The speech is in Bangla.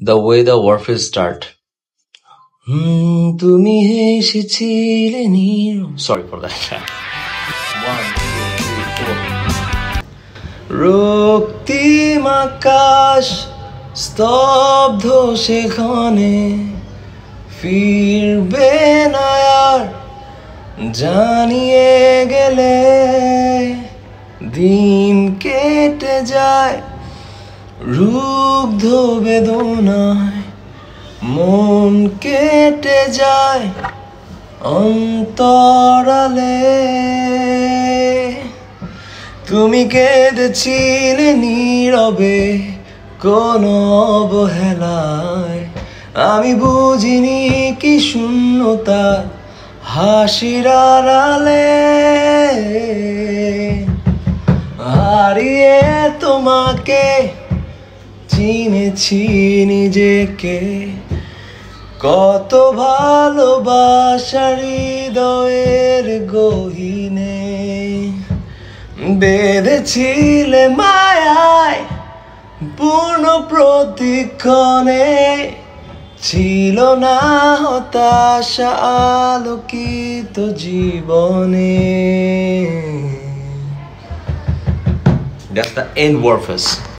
The way the warfare start. তুমি এসেছিলে সরি ফর দ্যাট রক্তিম আকাশ স্তব্ধ সেখানে ফিরবে না আর জানিয়ে গেলে দিন কেটে যায় রুগ্ধ বেদনায় মন কেটে যায় অন্তরালে তুমি কেঁদেছিলে নীরবে কোন অবহেলায় আমি বুঝিনি কি শূন্যতা হাসির আড়ালে হারিয়ে তোমাকে চিনেছি নিজেকে কত ভালোবাসার হৃদয়ের গহীনে বেঁধেছিলে মায়ায় পূর্ণ প্রতিক্ষণে ছিল না হতাশা আলোকিত জীবনে That's the end warfare.